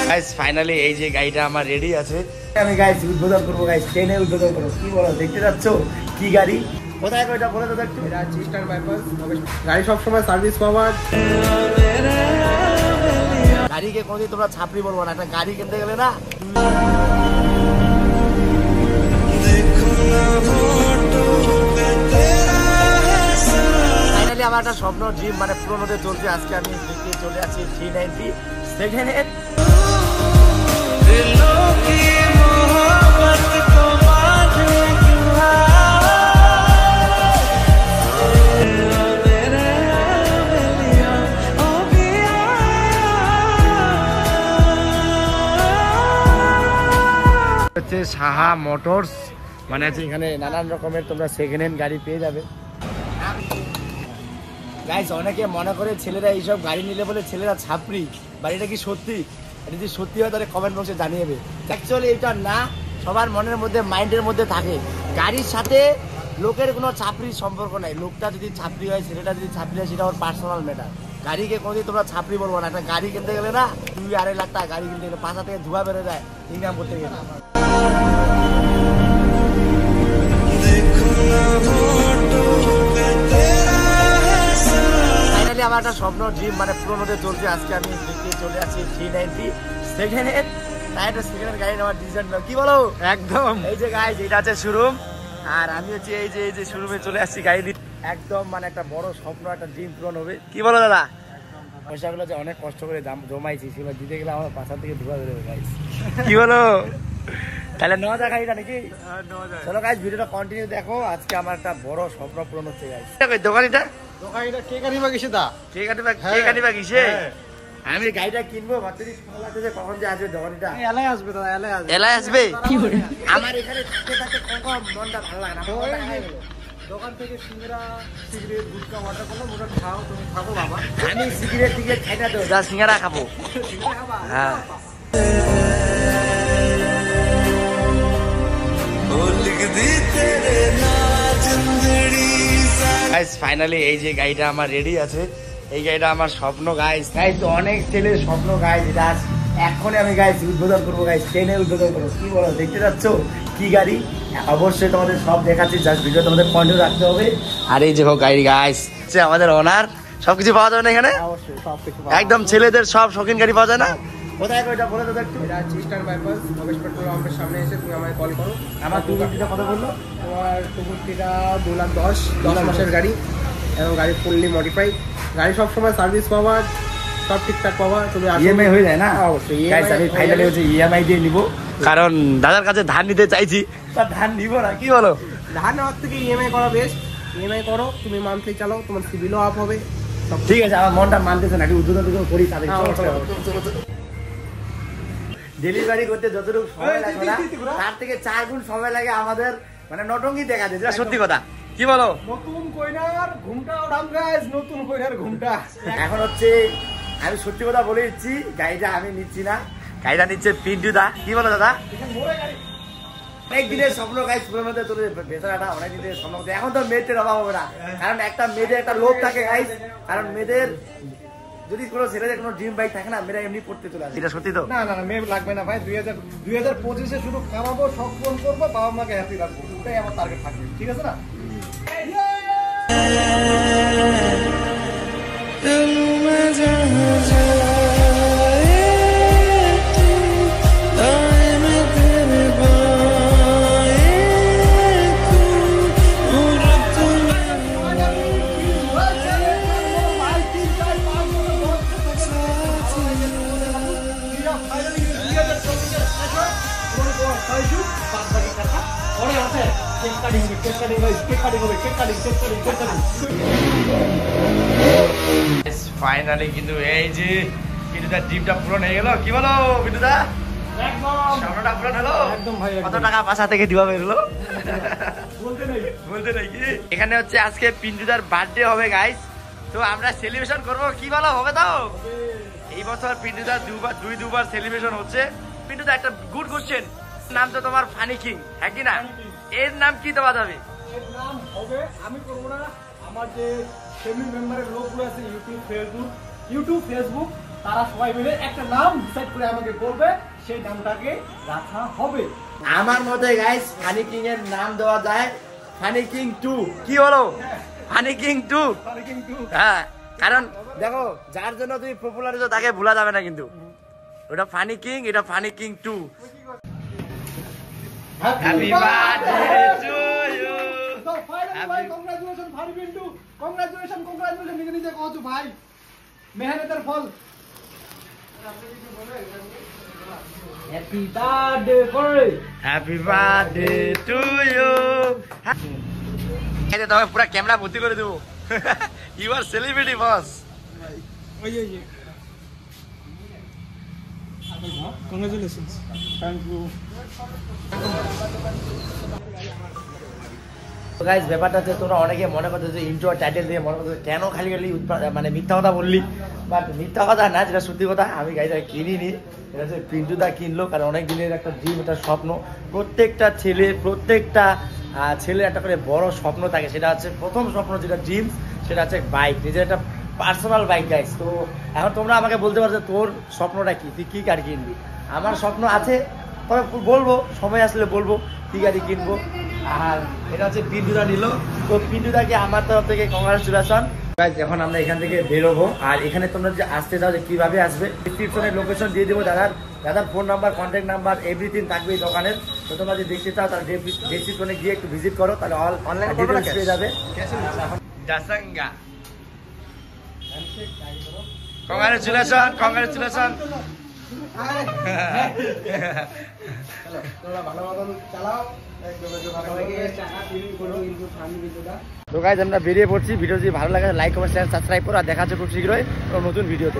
Guys finally এই যে গাড়িটা আমার রেডি আছে, আমি গাইস উদ্বোধন করবো। গাইস ট্রেনে উদ্বোধন করবো। কি বলো, দেখতে যাচ্ছ কি গাড়ি, কোথায় কয়টা বলে দাদা একটু। এটা ইস্টার্ন বাইপাস। গাড়ি সবসময় সার্ভিস পাওয়ার। গাড়িকে কোনোদিন তোমরা ছাপড়ি বলবো না। একটা গাড়ি কিনতে গেলে না ফাইনালি আমার একটা স্বপ্ন ড্রিম মানে পূরণ হতে চলছে। আজকে আমি দেখতে চলে আসছি 390 সেকেন্ড হ্যান্ড। হচ্ছে সাহা মোটরস, মানে হচ্ছে এখানে নানান রকমের তোমরা সেকেন্ড হ্যান্ড গাড়ি পেয়ে যাবে। গাইস অনেকে মনে করে ছেলেরা এইসব গাড়ি নিলে বলে ছেলেরা ছাপড়ি, বাড়িটা কি সত্যি? এটা যদি সত্যি হয় তাহলে কমেন্ট বক্সে জানিয়ে দেবে। অ্যাকচুয়ালি এটা না, সবার মনের মধ্যে মাইন্ডের মধ্যে থাকে গাড়ির সাথে লোকের কোনো ছাপড়ির সম্পর্ক নাই। লোকটা যদি ছাপড়ি হয়, ছেলেটা যদি ছাপড়ি হয়, সেটা ওর পার্সোনাল ম্যাটার। গাড়িকে কোনোদিন তোমরা ছাপড়ি বলবো না। একটা গাড়ি কিনতে গেলে না 2-2.5 লাখ টাকা গাড়ি কিনতে গেলে পাশা থেকে ধোঁয়া বেরো যায় ইনকাম করতে গেলে। ফাইনালি আমার একটা স্বপ্ন ড্রিম মানে পূরণ হতে চলছে। আজকে আমি দেখতে চলে আসছি 390 সেকেন্ড হ্যান্ড। তাই একটা সেকেন্ড হ্যান্ড গাড়ি নেওয়ার ডিসিশন নাও। কি বলো? একদম। এই যে গাইস এটা আছে শোরুম, আর আমি হচ্ছে এই যে শোরুমে চলে আসছি গাড়ি নিয়ে। একদম মানে একটা বড় স্বপ্ন, একটা ড্রিম পূরণ হবে। কি বলো দাদা? পয়সাগুলো যে অনেক কষ্ট করে জমাইছি, সেগুলো দিতে গেলে আমার পাশা থেকে ধোয়া বেরোবে গাইস। কি বলো? তাহলে নেওয়া যাক গাড়িটা নাকি? চলো গাইস ভিডিওটা কন্টিনিউ দেখো। আজকে আমার একটা বড় স্বপ্ন পূরণ হচ্ছে গাইস। দোকানিটা কে গাড়ি বা কিসে দা? কে গাড়ি বা কিসে? আমি গাড়িটা কিনবো ভাবতেছি কখন যে আসবে দোকানিটা। এলাই আসবে দাদা, এলাই আসবে। আমার এখানে থাকতে থাকতে কখন মনটা ভালো লাগে না। দোকান থেকে সিঙ্গারা, সিগারেট, গুটকা অর্ডার করলাম, ওটা খাও, তুমি খাবো বাবা। আমি সিগারেট খাই না তো, যা সিঙ্গারা খাবো। হ্যাঁ গাইস ফাইনালি এই যে গাড়িটা আমার রেডি আছে। এই গাড়িটা আমার স্বপ্ন গাইস। গাইস অনেক ছেলের স্বপ্ন গাইস। এটা এখনই আমি গাইস উদ্বোধন করবো। গাইস ট্রেনে উদ্বোধন করবো। কি বলো, দেখতে যাচ্ছ কি গাড়ি? অবশ্যই তোমাদের সব দেখাচ্ছি, জাস্ট ভিডিও তোমাদের কন্টিনিউ রাখতে হবে। আর এই যে গাড়ি গাইস আমাদের ওনার, সবকিছু পাওয়া যাবে না এখানে? অবশ্যই সবকিছু একদম ছেলেদের সব শৌখিন গাড়ি পাওয়া যায় না? কোথায় কয়টা বলে দাদা একটু। এটা ইস্টার্ন বাইপাস, নবেশ পেট্রোল পাম্পের সামনে এসে তুমি আমায় কল করো। আমার টুকুরটিটা কথা বললো। তোমার টুকুরটিটা 2,10,10 মাসের গাড়ি এবং গাড়ি ফুললি মডিফাইড। গাড়ি সবসময় সার্ভিস পাওয়ার, সব ঠিকঠাক পাওয়া। তুমি ইএমআই হয়ে যায় না? অবশ্যই গাইস আমি ফাইনালি হচ্ছে ইএমআই দিয়ে নিব, কারণ দাদার কাছে ধার নিতে চাইছি। তার ধার নিব না। কি বলো? ধার নেওয়ার থেকে ইএমআই করা বেস্ট। ইএমআই করো, তুমি মান্থলি চালাও, তোমার সিভিলও আপ হবে। ঠিক আছে, আমার মনটা মানতেছে না, উদ্বোধন করি তাদের। ডেলিভারি করতে যতটুকু সময় লাগে না, তার থেকে 4 গুণ সময় লাগে আমাদের মানে নটঙ্গি দেখা যায়, যেটা সত্যি কথা। কি বলো? নতুন কইনার ঘুমটা ওড়াম গাইস, নতুন কইনার ঘুমটা। এখন হচ্ছে আমি সত্যি কথা বলে দিচ্ছি, গাড়িটা আমি নিচ্ছি না, গাড়িটা নিচ্ছে পিন্টু দা। কি বলো দাদা? অনেক দিনের স্বপ্ন গাইস পূরণ হতে চলে বেচারাটা, অনেক দিনের স্বপ্ন। এখন তো মেয়েদের অভাব হবে না, কারণ একটা মেয়েদের একটা লোভ থাকে গাইস। কারণ মেয়েদের যদি কোনো ছেলেদের কোনো ড্রিম বাইক থাকে না, মেয়েরা এমনি পড়তে চলে আসে। এটা সত্যি তো? না মেয়ে লাগবে না ভাই। 2025-এ শুধু কামাবো, শখ পূরণ করবো, বাবা মাকে হ্যাপি রাখবো, এটাই আমার টার্গেট থাকবে। ঠিক আছে না? ফাইনালি কিন্তু এই যে বিটুদার ড্রিমটা পূরণ হয়ে গেল। কি বলো বিটুদা? একদম স্বপ্নটা পূরণ হলো। একদম ভাই। কত টাকা পাশা থেকে দিবা বেরোলো বলতে নাই কি? এখানে হচ্ছে আজকে পিন্টুদার বার্থডে হবে গাইস, তো আমরা সেলিব্রেশন করবো। কি বলো, হবে তো? এই বছর পিন্টুদার দুবার সেলিব্রেশন হচ্ছে। পিন্টুদা একটা গুড কোশ্চেন, নাম তো তোমার ফানি কিং, হ্যাঁ কি না? এর নাম কি দেওয়া যাবে? এর নাম হবে, আমি করবো না, আমার যে ফ্যামিলি মেম্বারের লোকগুলো আছে, ইউটিউব, ফেসবুক, ইউটিউব ফেসবুক তারা সবাই মিলে একটা নাম ডিসাইড করে আমাকে বলবে, সেই নামটাকে রাখা হবে। আমার মতে গাইস ফানি কিং এর নাম দেওয়া যায় ফানি কিং 2। কি বলো? Funny king 2। হ্যাঁ, কারণ দেখো যার জন্য তুমি পপুলার হছো তাকে ভোলা যাবে না কিন্তু। ওটা ফানি কিং, এটা funny king 2। Happy birthday to you. So finally ভাই congratulations ফানি কিং 2, congratulations নিজে নিজে কও তো ভাই, মেহনতের ফল। হ্যাপি বার্থডে করে, হ্যাপি বার্থডে টু ইউ। এই তোমাকে পুরো ক্যামেরা ভর্তি করে দেবো। You are celebrity boss. ওই congratulations, thank you। গাইস ব্যাপারটা হচ্ছে তোমরা অনেকে মনে করছো যে ইন্ট্রো টাইটেল দিয়ে মনে করছো কেন খালি খালি মানে মিথ্যা কথা বললি, বাট মিথ্যা কথা না, যেটা সত্যি কথা। আমি গাইস কিনিনি, এটা হচ্ছে পিন্টুদা কিনলো, কারণ অনেক দিনের একটা ড্রিম, একটা স্বপ্ন। প্রত্যেকটা ছেলের একটা করে বড় স্বপ্ন থাকে, সেটা হচ্ছে প্রথম স্বপ্ন যেটা ড্রিম, সেটা হচ্ছে বাইক, নিজের একটা পার্সোনাল বাইক গাইস। তো এখন তোমরা আমাকে বলতে পারছো তোর স্বপ্নটা কি, তুই কি গাড়ি কিনবি? আমার স্বপ্ন আছে, তবে বলবো সময় আসলে বলবো কি গাড়ি কিনবো। আর এটা হচ্ছে পিন্টুদা নিল, তো পিন্টুদাকে আমার তরফ থেকে কংগ্রাচুলেশন। এখন আমরা এখান থেকে বেরোবো, আর এখানে তোমরা যে আসতে চাও যে কিভাবে আসবে, ডিসক্রিপশনে লোকেশন দিয়ে দেবো, দাদার phone number, contact number everything থাকবে এই দোকানের। তো তোমরা যদি দেখতে চাও তাহলে ডিসক্রিপশনে গিয়ে একটু ভিজিট করো, তাহলে অনলাইন ডিটেইলস পেয়ে যাবে। জাসাঙ্গা কংগ্রাচুলেশন। তো গাইস আমরা বেরিয়ে পড়ছি। ভিডিও যদি ভালো লাগে লাইক কমেন্ট শেয়ার সাবস্ক্রাইব করো, আর দেখা হচ্ছে খুব শীঘ্রই নতুন ভিডিওতে।